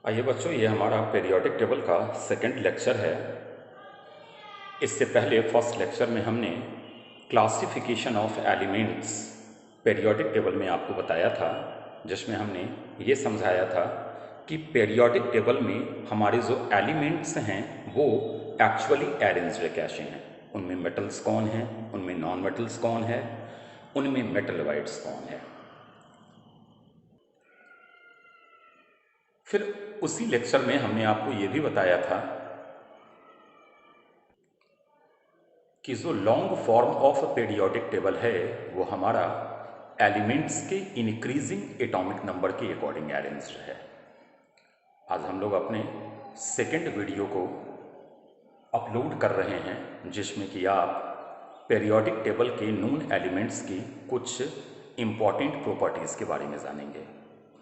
आइए बच्चों, ये हमारा पीरियोडिक टेबल का सेकंड लेक्चर है। इससे पहले फर्स्ट लेक्चर में हमने classification of elements periodic table में आपको बताया था, जिसमें हमने ये समझाया था कि पीरियोडिक टेबल में हमारे जो एलिमेंट्स हैं वो एक्चुअली अरेंज्ड कैसे हैं। उनमें मेटल्स कौन हैं, उनमें नॉन मेटल्स कौन है, उनमें मेटलवाइड्स कौन है। फिर उसी लेक्चर में हमने आपको ये भी बताया था कि जो long form of periodic table है वो हमारा एलिमेंट्स के इंक्रीजिंग एटॉमिक नंबर के अकॉर्डिंग अरेंज्ड है। आज हम लोग अपने सेकेंड वीडियो को अपलोड कर रहे हैं, जिसमें कि आप पीरियोडिक टेबल के नोन एलिमेंट्स की कुछ इम्पॉर्टेंट प्रॉपर्टीज़ के बारे में जानेंगे।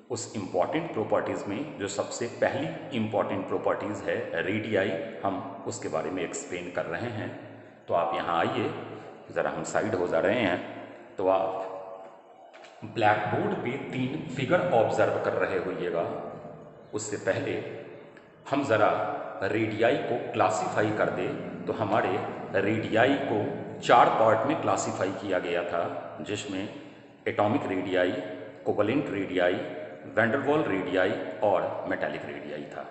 उस इम्पॉर्टेंट प्रॉपर्टीज़ में जो सबसे पहली इम्पॉर्टेंट प्रॉपर्टीज़ है रेडियाई, हम उसके बारे में एक्सप्लेन कर रहे हैं। तो आप यहाँ आइए, ज़रा हम साइड हो जा रहे हैं। तो आप ब्लैक बोर्ड पे 3 फिगर ऑब्जर्व कर रहे होइएगा। उससे पहले हम ज़रा रेडियाई को क्लासीफाई कर दे। तो हमारे रेडियाई को 4 पार्ट में क्लासीफाई किया गया था, जिसमें atomic radii, covalent radii, Van der Waals radii और मेटालिक रेडियाई था।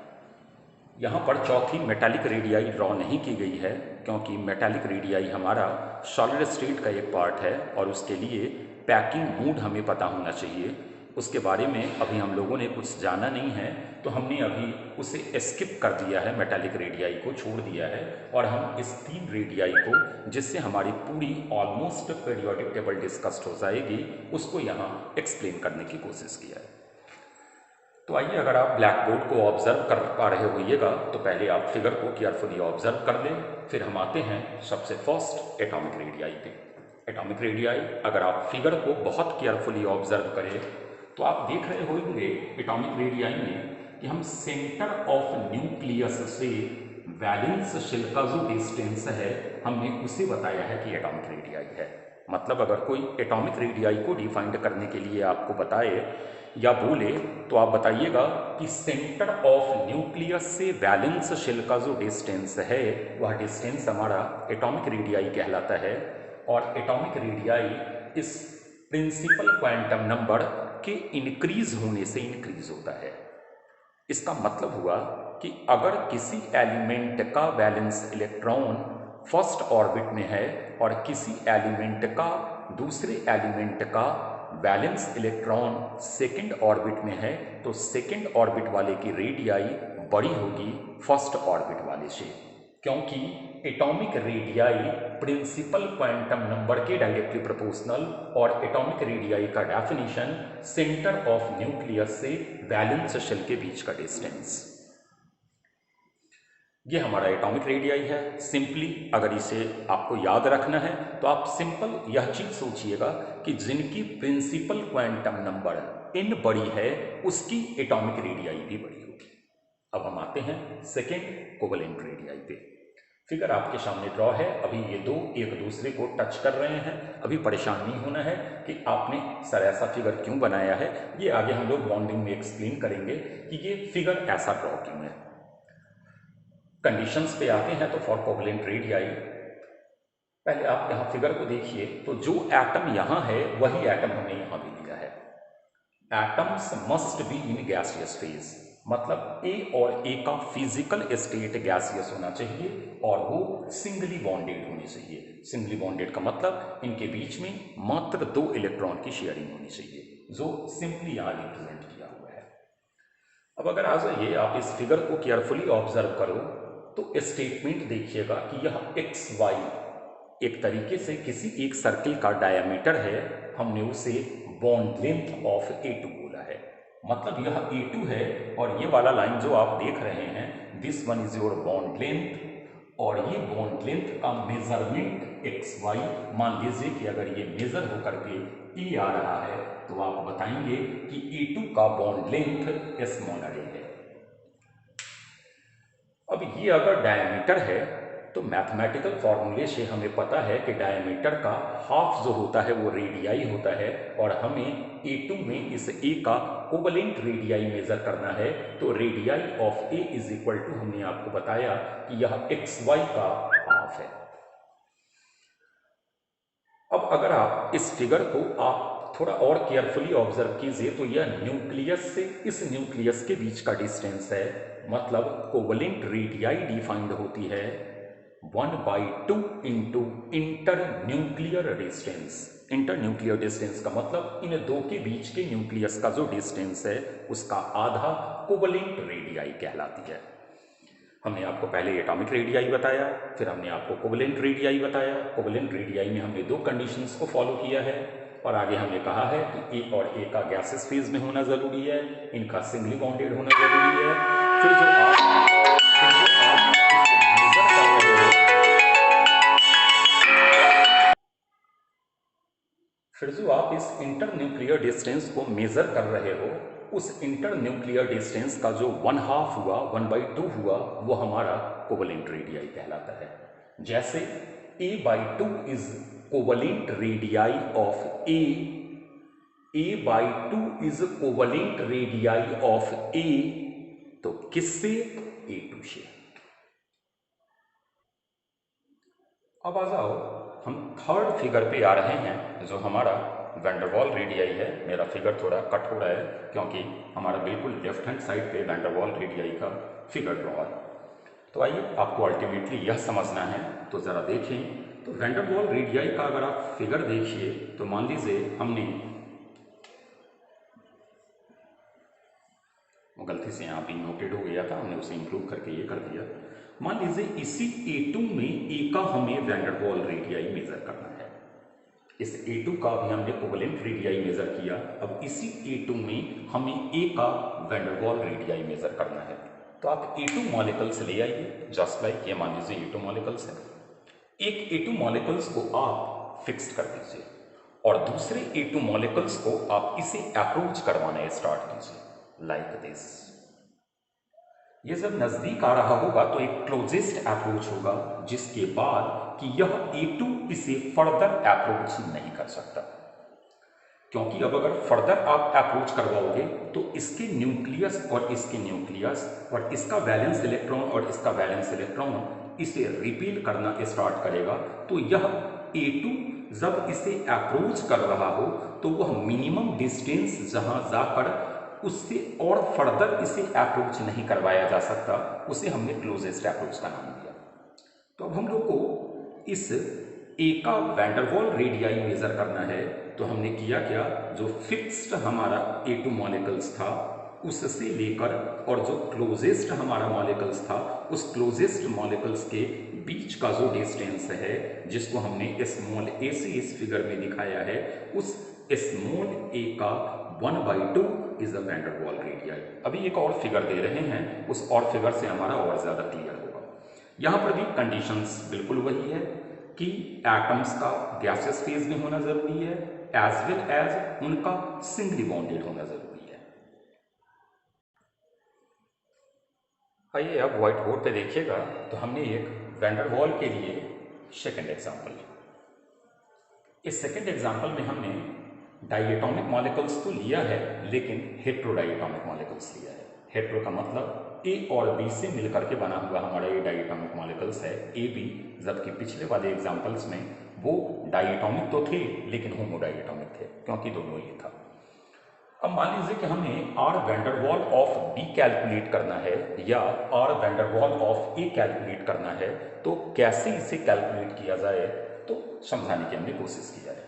यहाँ पर चौथी मेटालिक रेडियाई ड्रॉ नहीं की गई है, क्योंकि मेटालिक रेडियाई हमारा सॉलिड स्टेट का एक पार्ट है और उसके लिए पैकिंग मोड हमें पता होना चाहिए। उसके बारे में अभी हम लोगों ने कुछ जाना नहीं है, तो हमने अभी उसे स्किप कर दिया है, मेटालिक रेडियाई को छोड़ दिया है। और हम इस 3 रेडियाई को, जिससे हमारी पूरी ऑलमोस्ट पीरियोडिक टेबल डिस्कस्ड हो जाएगी, उसको यहाँ एक्सप्लेन करने की कोशिश किया है। तो आइए, अगर आप ब्लैक बोर्ड को ऑब्जर्व कर पा रहे होइएगा तो पहले आप फिगर को केयरफुली ऑब्जर्व कर लें। फिर हम आते हैं सबसे फर्स्ट एटॉमिक रेडियाई पे। एटॉमिक रेडियाई, अगर आप फिगर को बहुत केयरफुली ऑब्जर्व करें तो आप देख रहे होंगे एटॉमिक रेडियाई में कि हम सेंटर ऑफ न्यूक्लियस से वैलेंस शेल का जो डिस्टेंस है, हमने उसे बताया है कि एटॉमिक रेडियाई है। मतलब अगर कोई एटॉमिक रेडियाई को डिफाइंड करने के लिए आपको बताए या बोले, तो आप बताइएगा कि सेंटर ऑफ न्यूक्लियस से वैलेंस शेल का जो डिस्टेंस है, वह डिस्टेंस हमारा एटॉमिक रेडियाई कहलाता है। और एटॉमिक रेडियाई इस प्रिंसिपल क्वांटम नंबर के इंक्रीज होने से इंक्रीज होता है। इसका मतलब हुआ कि अगर किसी एलिमेंट का वैलेंस इलेक्ट्रॉन फर्स्ट ऑर्बिट में है और किसी एलिमेंट का दूसरे एलिमेंट का वैलेंस इलेक्ट्रॉन सेकंड ऑर्बिट में है, तो सेकंड ऑर्बिट वाले की रेडियाई बड़ी होगी फर्स्ट ऑर्बिट वाले से, क्योंकि atomic radii principal quantum number के डायरेक्टली प्रोपोर्शनल। और एटॉमिक रेडियाई का डेफिनेशन सेंटर ऑफ न्यूक्लियस से वैलेंस शेल के बीच का डिस्टेंस। ये हमारा एटॉमिक रेडियाई है। सिंपली अगर इसे आपको याद रखना है तो आप सिंपल यह चीज सोचिएगा कि जिनकी प्रिंसिपल क्वांटम नंबर n बड़ी है, उसकी एटॉमिक रेडियाई भी बड़ी होगी। अब हम आते हैं सेकेंड कोवलेंट रेडियाई पे। फिगर आपके सामने ड्रॉ है। अभी ये दो एक दूसरे को टच कर रहे हैं। अभी परेशान नहीं होना है कि आपने सर ऐसा फिगर क्यों बनाया है। ये आगे हम लोग बॉन्डिंग में एक्सप्लेन करेंगे कि ये फिगर ऐसा ड्रॉ क्यों है। कंडीशंस पे आते हैं। तो फॉर कोवलेंट रेडियाई, पहले आप यहाँ फिगर को देखिए, तो जो एटम यहाँ है वही एटम हमने यहाँ भी लिया है। Atoms must be in gaseous phase, मतलब ए और ए का फिजिकल स्टेट गैसियस होना चाहिए और वो सिंगली बॉन्डेड होनी चाहिए। सिंगली बॉन्डेड का मतलब इनके बीच में मात्र 2 इलेक्ट्रॉन की शेयरिंग होनी चाहिए, जो सिंपली यहाँ रिप्रेजेंट किया हुआ है। अब अगर आ जाइए, आप इस फिगर को केयरफुली ऑब्जर्व करो तो स्टेटमेंट देखिएगा कि यह एक्स वाई एक तरीके से किसी एक सर्किल का डायमीटर है। हमने उसे बॉन्ड लेंथ ऑफ A2 बोला है। मतलब यह A2 है और ये वाला लाइन जो आप देख रहे हैं, this one is your bond length. और ये बॉन्ड लेंथ का मेजरमेंट एक्स वाई। मान लीजिए कि अगर ये मेजर होकर के E आ रहा है, तो आप बताएंगे कि A2 का बॉन्ड लेंथ स्मॉलर है। अब ये अगर डायमीटर है तो मैथमेटिकल फॉर्मूले से हमें पता है कि डायमीटर का हाफ जो होता है वो रेडियाई होता है, और हमें A2 में इस A का कोवलेंट रेडियाई मेजर करना है। तो radii of A is equal to, हमने आपको बताया कि यह XY का हाफ है। अब अगर आप इस फिगर को आप थोड़ा और केयरफुली ऑब्जर्व कीजिए तो यह न्यूक्लियस से इस न्यूक्लियस के बीच का डिस्टेंस है, मतलब कोवलेंट रेडियाई डिफाइंड होती है 1/2 into inter nuclear distance. Inter nuclear distance का मतलब इन दो के बीच के न्यूक्लियस का जो डिस्टेंस है उसका आधा कोवलेंट रेडियाई कहलाती है। हमने आपको पहले एटॉमिक रेडियाई बताया, फिर हमने आपको कोवलेंट रेडियाई बताया। कोवलेंट रेडियाई में हमने दो कंडीशंस को फॉलो किया है, और आगे हमने कहा है कि ए और ए का गैसेस फेज में होना जरूरी है, इनका सिंगली बॉन्डेड होना जरूरी है। फिर जो आप इस इंटर न्यूक्लियर डिस्टेंस को मेजर कर रहे हो, उस इंटर न्यूक्लियर डिस्टेंस का जो 1/2 हुआ, 1/2 हुआ, वो हमारा कोवलेंट रेडियाई कहलाता है। जैसे A/2 is covalent radii of A/2 is covalent radii of A, तो किससे? A2 से। अब आ जाओ, हम थर्ड फिगर पे आ रहे हैं, जो हमारा वैंडरवाल रेडियाई है। मेरा फिगर थोड़ा कट हो रहा है क्योंकि हमारा बिल्कुल लेफ्ट हैंड साइड पे वैंडरवाल रेडियाई का फिगर ड्रॉ है। तो आइए, आपको अल्टीमेटली यह समझना है, तो ज़रा देखें। तो वैंडरवाल रेडियाई का अगर आप फिगर देखिए तो मान लीजिए हमने वो गलती से यहाँ पे नोटेड हो गया था, हमने उसे इंप्रूव करके ये कर दिया। मान लीजिए इसी A2 में A का हमें वैंडरवाल रेडियाई मेजर करना है। इस A2 का भी हमने कोवलेंट रेडियाई मेजर किया, अब इसी A2 में हमें A का वैंडरवाल रेडियाई मेजर करना है। तो आप A2 मॉलिक्यूल्स ले आइए, जस्ट लाइक ये मान लीजिए A2 मॉलिक्यूल्स है। एक A2 मॉलिक्यूल्स को आप फिक्स कर दीजिए और दूसरे A2 मॉलिक्यूल्स को आप इसे अप्रोच करवाना स्टार्ट कीजिए, लाइक दिस। ये जब नजदीक आ रहा होगा तो एक क्लोजेस्ट अप्रोच होगा, जिसके बाद कि यह A2 इसे फर्दर अप्रोच नहीं कर सकता, क्योंकि अब अगर फर्दर आप अप्रोच करवाओगे तो इसके न्यूक्लियस और इसके न्यूक्लियस और इसका वैलेंस इलेक्ट्रॉन और इसका वैलेंस इलेक्ट्रॉन इसे रिपील करना स्टार्ट करेगा। तो यह A2 जब इसे अप्रोच कर रहा हो तो वह मिनिमम डिस्टेंस जहां जाकर उससे और फर्दर इसे अप्रोच नहीं करवाया जा सकता, उसे हमने क्लोजेस्ट अप्रोच का नाम दिया। तो अब हम लोग को इस A का वैंडरवाल रेडियाई मेजर करना है, तो हमने किया क्या, जो फिक्स्ड हमारा A2 मॉलिक्यूल्स था उससे लेकर और जो क्लोजेस्ट हमारा मॉलिक्यूल्स था उस क्लोजेस्ट मॉलिक्यूल्स के बीच का जो डिस्टेंस है, जिसको हमने स्मॉल a से इस फिगर में दिखाया है, उस स्मॉल a का 1/2 इज द वैंडरवाल रेडियाई। अभी एक और फिगर दे रहे हैं, उस और फिगर से हमारा और ज्यादा क्लियर होगा। यहां पर भी कंडीशंस बिल्कुल वही है कि एटम्स का गैसेस फेज में होना जरूरी है, एज वेल एज उनका सिंगली बॉन्डेड होना जरूरी है। आइए अब व्हाइट बोर्ड पे देखिएगा, तो हमने एक वैंडरवाल के लिए सेकेंड एग्जाम्पल लिया। इस सेकेंड एग्जाम्पल में हमने डाइएटॉमिक मॉलिक्यूल्स तो लिया है, लेकिन हेट्रोडाइएटॉमिक मॉलिक्यूल्स लिया है। हेट्रो का मतलब A और B से मिलकर के बना हुआ हमारा ये डाइएटॉमिक मॉलिक्यूल्स है, AB, जबकि पिछले वाले एग्जाम्पल्स में वो डाइएटॉमिक तो थे लेकिन होमोडाइएटॉमिक थे, क्योंकि दोनों ये था। अब मान लीजिए कि हमें R वैंडरवाल ऑफ B कैलकुलेट करना है या R वैंडरवाल ऑफ A कैलकुलेट करना है, तो कैसे इसे कैलकुलेट किया जाए, तो समझाने की हमने कोशिश किया है।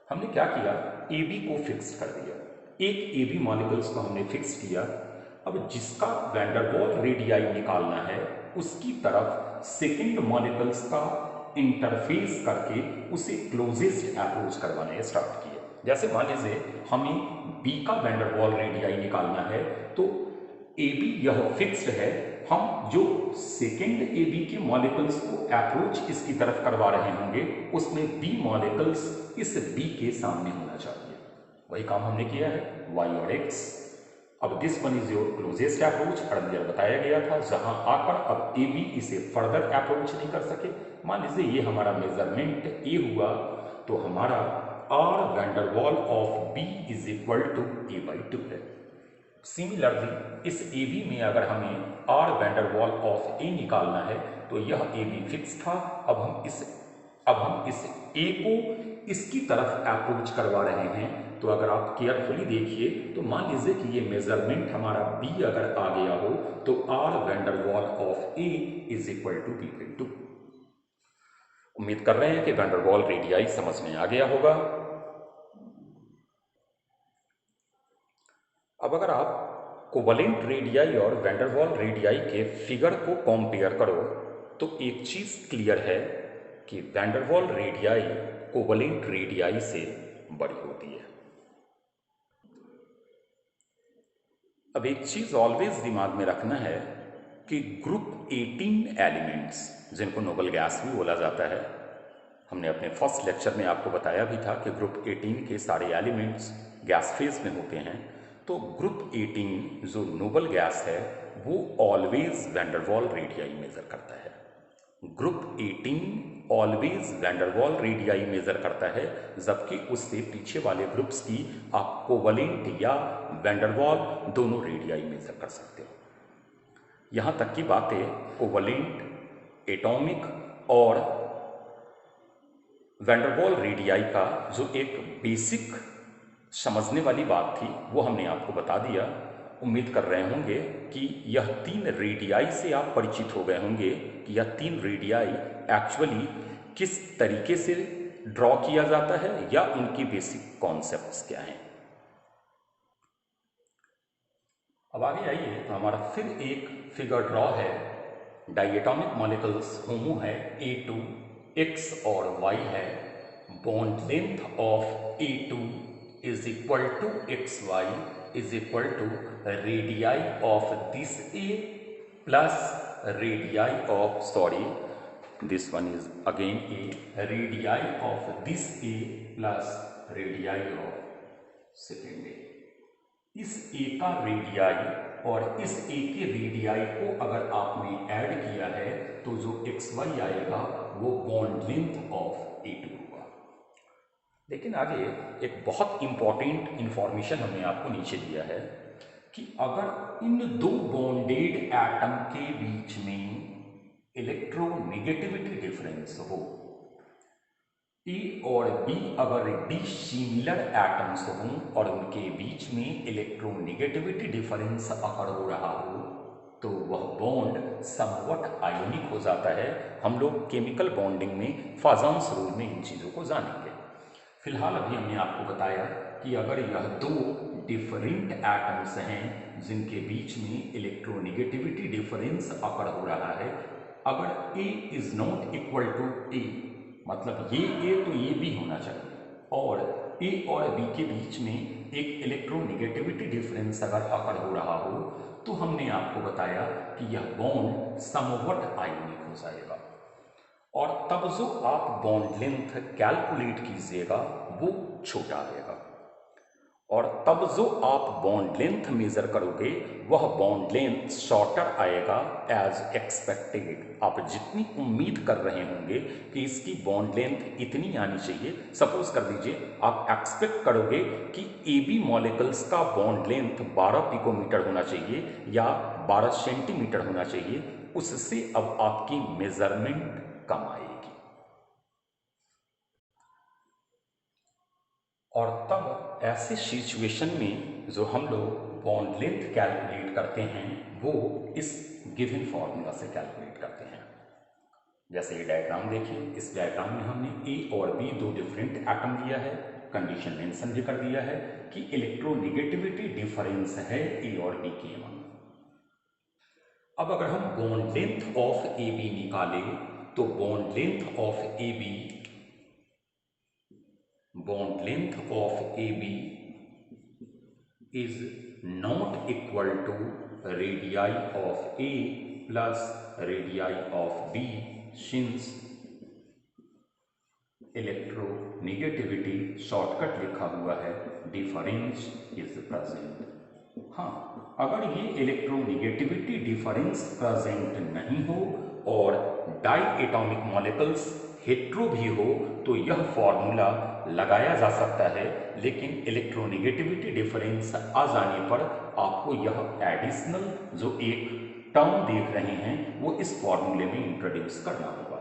हमने क्या किया, AB को फिक्स कर दिया, एक AB मॉलिक्यूल्स को हमने फिक्स किया। अब जिसका वैंडरवाल रेडियाई निकालना है उसकी तरफ सेकेंड मॉलिक्यूल्स का इंटरफेस करके उसे क्लोजेस्ट अप्रोच करवाने स्टार्ट किया। जैसे मान लीजिए हमें B का वैंडरवाल रेडियाई निकालना है, तो AB यह फिक्स्ड है, हम जो सेकेंड AB के मॉलिक्यूल्स को अप्रोच इसकी तरफ करवा रहे होंगे उसमें B मॉलिक्यूल्स इस B के सामने होना चाहिए। वही काम हमने किया है, Y और X। अब this one is your closest approach earlier बताया गया था, जहां आकर अब ए बी इसे फर्दर अप्रोच नहीं कर सके। मान लीजिए ये हमारा मेजरमेंट ए हुआ, तो हमारा R van der Waals of B is equal to A by 2 है। सिमिलरली इस ए बी में अगर हमें आर वैंडरवॉल ऑफ ए निकालना है तो यह ए बी फिक्स था। अब हम इस ए को इसकी तरफ अप्रोच करवा रहे हैं। तो अगर आप केयरफुली देखिए तो मान लीजिए कि ये मेजरमेंट हमारा बी अगर आ गया हो तो R van der Waals of A is equal to B by 2। उम्मीद कर रहे हैं कि वैंडरवॉल रेडियाई समझ में आ गया होगा। अब अगर आप कोवलेंट रेडियाई और वैंडरवॉल रेडियाई के फिगर को कंपेयर करो तो एक चीज क्लियर है कि वैंडरवॉल रेडियाई कोवलेंट रेडियाई से बड़ी होती है। अब एक चीज ऑलवेज दिमाग में रखना है कि ग्रुप 18 एलिमेंट्स, जिनको नोबल गैस भी बोला जाता है, हमने अपने फर्स्ट लेक्चर में आपको बताया भी था कि ग्रुप 18 के सारे एलिमेंट्स गैस फेज में होते हैं। तो ग्रुप 18 जो नोबल गैस है वो ऑलवेज वैंडरवॉल रेडियाई मेजर करता है। Group 18 always van der Waals radii measure करता है, जबकि उससे पीछे वाले ग्रुप्स की आप कोवलेंट या वैंडरवॉल दोनों रेडियाई मेजर कर सकते हो। यहां तक की बातें कोवलेंट, एटॉमिक और वैंडरवॉल रेडियाई का जो एक बेसिक समझने वाली बात थी वो हमने आपको बता दिया। उम्मीद कर रहे होंगे कि यह 3 रेडियाई से आप परिचित हो गए होंगे कि यह 3 रेडियाई एक्चुअली किस तरीके से ड्रॉ किया जाता है या उनकी बेसिक कॉन्सेप्ट्स क्या हैं। अब आगे आइए तो हमारा फिर एक फिगर ड्रॉ है। डाइएटॉमिक मॉलिक्यूल्स होमो है, A2 X और Y है। Bond length of A2 is equal to XY is equal to radii of this A plus radii of, sorry this one is again A, radii of this A plus radii of second A। इस A का radii और इस A के radii को अगर आपने add किया है तो जो XY आएगा वो बॉन्ड लेंथ ऑफ A2 होगा। लेकिन आगे एक बहुत इंपॉर्टेंट इंफॉर्मेशन हमने आपको नीचे दिया है कि अगर इन दो बॉन्डेड एटम के बीच में इलेक्ट्रोनेगेटिविटी डिफरेंस हो, ए और बी अगर डिसिमिलर एटम्स हों और उनके बीच में इलेक्ट्रोनेगेटिविटी डिफरेंस अगर हो रहा हो तो वह बॉन्ड समवट आयोनिक हो जाता है। हम लोग केमिकल बॉन्डिंग में फाजन्स रूल में इन चीज़ों को जानेंगे। फिलहाल अभी हमने आपको बताया कि अगर यह दो डिफरेंट एटम्स हैं जिनके बीच में इलेक्ट्रोनेगेटिविटी डिफरेंस अगर हो रहा है, अगर A is not equal to A, मतलब ये A तो ये B होना चाहिए, और A और B के बीच में एक इलेक्ट्रोनेगेटिविटी डिफरेंस अगर हो रहा हो तो हमने आपको बताया कि यह बॉन्ड समवट आयोनिक हो जाएगा। और तब जो आप बॉन्ड लेंथ कैलकुलेट कीजिएगा वो छोटा आएगा, और तब जो आप बॉन्ड लेंथ मेजर करोगे वह बॉन्ड लेंथ शॉर्टर आएगा एज एक्सपेक्टेड। आप जितनी उम्मीद कर रहे होंगे कि इसकी बॉन्ड लेंथ इतनी आनी चाहिए, सपोज कर दीजिए आप एक्सपेक्ट करोगे कि AB मॉलिक्यूल्स का बॉन्ड लेंथ 12 पिकोमीटर होना चाहिए या 12 सेंटीमीटर होना चाहिए, उससे अब आपकी मेजरमेंट कम आएगी। और तब ऐसे सिचुएशन में जो हम लोग बॉन्ड लेंथ कैलकुलेट करते हैं वो इस गिवन फॉर्मूला से कैलकुलेट करते हैं। जैसे ये डायग्राम देखिए, इस डायग्राम में हमने A और B दो डिफरेंट एटम लिया है, कंडीशन मेंशन भी कर दिया है कि इलेक्ट्रोनेगेटिविटी डिफरेंस है A और B के मान। अब अगर हम बॉन्ड लेंथ ऑफ AB निकालें तो bond length of AB is not equal to radii of A plus radii of B, since electronegativity shortcut लिखा हुआ है, डिफरेंस इज प्रेजेंट। हाँ, अगर ये इलेक्ट्रोनिगेटिविटी डिफरेंस प्रेजेंट नहीं हो और डाई एटॉमिक मॉलिक्यूल्स हेट्रो भी हो तो यह फॉर्मूला लगाया जा सकता है, लेकिन इलेक्ट्रोनिगेटिविटी डिफरेंस आ जाने पर आपको यह एडिशनल जो एक टर्म देख रहे हैं वो इस फॉर्मूले में इंट्रोड्यूस करना होगा।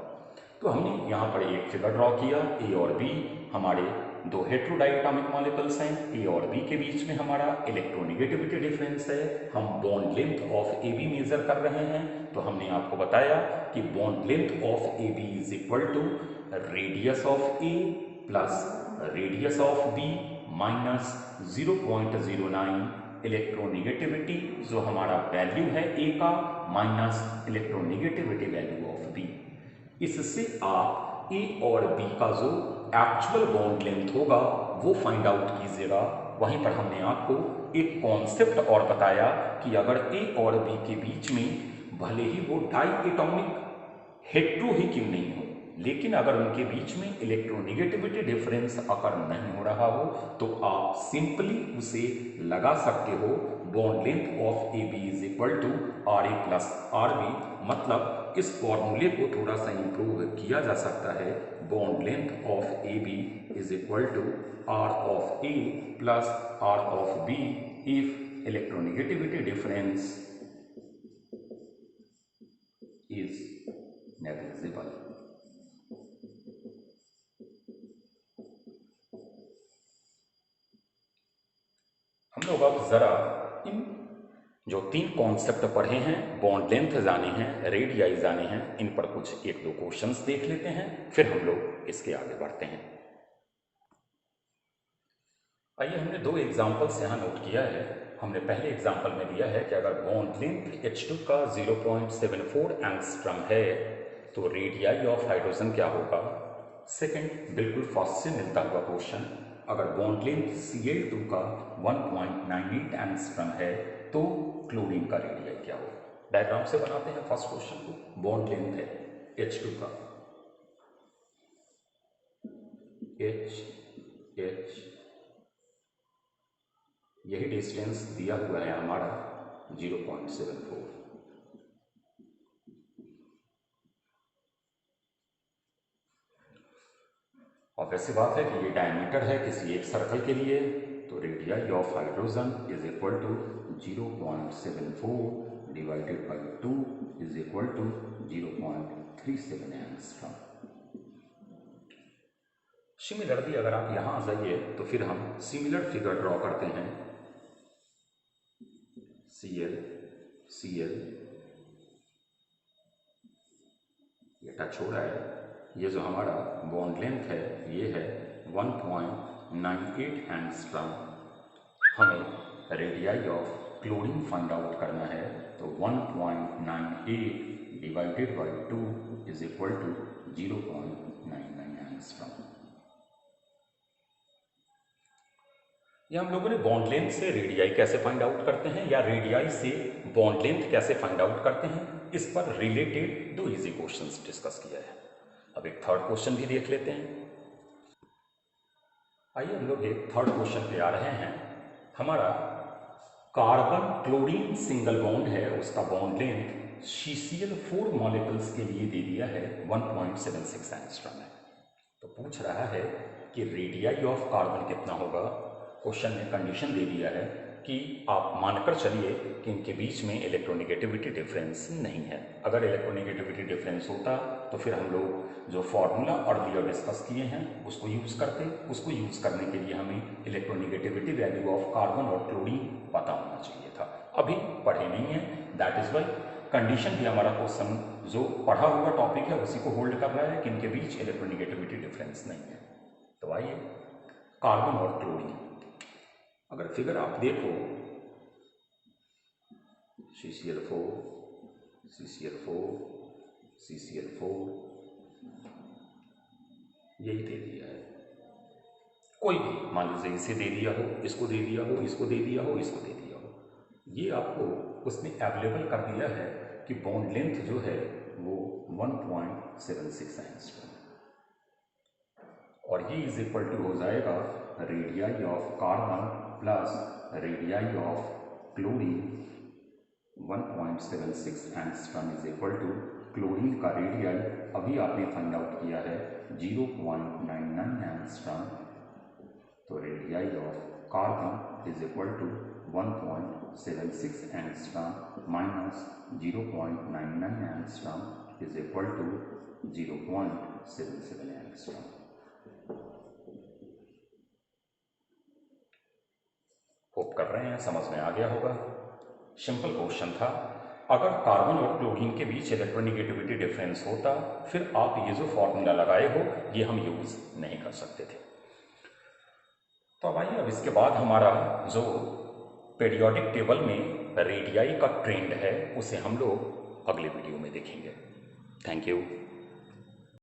तो हमने यहाँ पर एक फिगर ड्रॉ किया, ए और बी हमारे दो हेट्रोडाइएटॉमिक मॉलिक्यूल्स हैं, ए और बी के बीच में हमारा इलेक्ट्रोनिगेटिविटी डिफरेंस है, हम bond length of A B measure कर रहे हैं। तो हमने आपको बताया कि bond length of A B is equal to radius of A plus radius of B minus 0.09 electronegativity जो हमारा वैल्यू है ए का minus electronegativity value of B. इससे आप ए और बी का जो एक्चुअल बॉन्ड लेंथ होगा वो फाइंड आउट कीजिएगा। वहीं पर हमने आपको एक कॉन्सेप्ट और बताया कि अगर ए और बी के बीच में भले ही वो डाई एटॉमिक हेट्रो ही क्यों नहीं हो, लेकिन अगर उनके बीच में इलेक्ट्रोनिगेटिविटी डिफरेंस अगर नहीं हो रहा हो तो आप सिंपली उसे लगा सकते हो bond length of A B is equal to R A plus R B. मतलब इस फॉर्मूले को थोड़ा सा इंप्रूव किया जा सकता है, bond length of A B is equal to R of A plus R of B if electronegativity difference is negligible। हम लोग अब जरा इन जो तीन कॉन्सेप्ट पढ़े हैं, बॉन्ड लेंथ जाने हैं, रेडियाई जाने हैं, इन पर कुछ एक दो क्वेश्चंस देख लेते हैं, फिर हम लोग इसके आगे बढ़ते हैं। आइए, हमने दो एग्जाम्पल्स यहाँ नोट किया है। हमने पहले एग्जाम्पल में दिया है कि अगर बॉन्ड लेंथ H2 का 0.74 एंगस्ट्रम है तो रेडियाई ऑफ हाइड्रोजन क्या होगा। सेकंड बिल्कुल फर्स्ट से मिलता हुआ क्वेश्चन, अगर बॉन्ड लेंथ Cl2 का 1.98 एंगस्ट्रम है तो क्लोरीन का रेडियाई क्या होगा। डायग्राम से बनाते हैं फर्स्ट क्वेश्चन को। बॉन्ड लेंथ है H2 का, H यही डिस्टेंस दिया हुआ है हमारा 0.74। और वैसी बात है कि ये डायमीटर है किसी एक सर्कल के लिए, तो radii of hydrogen is equal to 0.74 divided by 2 is equal to 0.37 angstrom. Similarly अगर आप यहां आ जाइए तो फिर हम सिमिलर फिगर ड्रॉ करते हैं। Cl ये टच हो रहा है, ये जो हमारा बॉन्ड लेंथ है ये है 1.98 एंगस्ट्रम। हमें radii of chlorine find out करना है, तो 1.98 divided by 2 is equal to 0.99 angstrom. ये हम लोगों ने बॉन्ड लेंथ से रेडियाई कैसे फाइंड आउट करते हैं या रेडियाई से बॉन्ड लेंथ कैसे फाइंड आउट करते हैं, इस पर रिलेटेड दो इजी क्वेश्चंस डिस्कस किया है। अब एक थर्ड क्वेश्चन भी देख लेते हैं। आइए हम लोग एक थर्ड क्वेश्चन पे आ रहे हैं। हमारा कार्बन क्लोरीन सिंगल बॉन्ड है, उसका बॉन्ड लेंथ CCl4 मॉलिक्यूल्स के लिए दे दिया है 1.76 एंगस्ट्रम है। तो पूछ रहा है कि रेडियाई ऑफ कार्बन कितना होगा। क्वेश्चन में कंडीशन दे दिया है कि आप मानकर चलिए कि इनके बीच में इलेक्ट्रोनिगेटिविटी डिफरेंस नहीं है। अगर इलेक्ट्रोनिगेटिविटी डिफरेंस होता तो फिर हम लोग जो फॉर्मूला अर्लियर डिस्कस किए हैं उसको यूज़ करते। उसको यूज़ करने के लिए हमें इलेक्ट्रोनिगेटिविटी वैल्यू ऑफ कार्बन और क्लोरीन पता होना चाहिए था। अभी पढ़े नहीं है, दैट इज़ वाई कंडीशन भी हमारा क्वेश्चन जो पढ़ा हुआ टॉपिक है उसी को होल्ड कर रहा है कि इनके बीच इलेक्ट्रोनिगेटिविटी डिफरेंस नहीं है। तो आइए, कार्बन और क्लोरीन, अगर फिगर आप देखो CCl4 यही दे दिया है। कोई भी मान लीजिए इसे दे दिया हो, इसको दे दिया हो, इसको दे दिया हो, इसको दे दिया हो, ये आपको उसने अवेलेबल कर दिया है कि बॉन्ड लेंथ जो है वो 1.76 एंगस्ट्रम और ये इज इक्वल टू हो जाएगा radii of carbon plus radii of chlorine 1.76 angstrom is equal to chlorine का रेडियल अभी आपने फाइंड आउट किया है 0.99 एंगस्ट्रॉम, तो radii of carbon is equal to 1.76 angstrom minus 0.99 angstrom is equal to 0.77 angstrom. Hope कर रहे हैं समझ में आ गया होगा। सिंपल क्वेश्चन था, अगर कार्बन और क्लोरीन के बीच इलेक्ट्रोनेगेटिविटी डिफरेंस होता फिर आप ये जो फॉर्मूला लगाए हो ये हम यूज नहीं कर सकते थे। तो अब आइए, अब इसके बाद हमारा जो पीरियोडिक टेबल में रेडियाई का ट्रेंड है उसे हम लोग अगले वीडियो में देखेंगे। Thank you.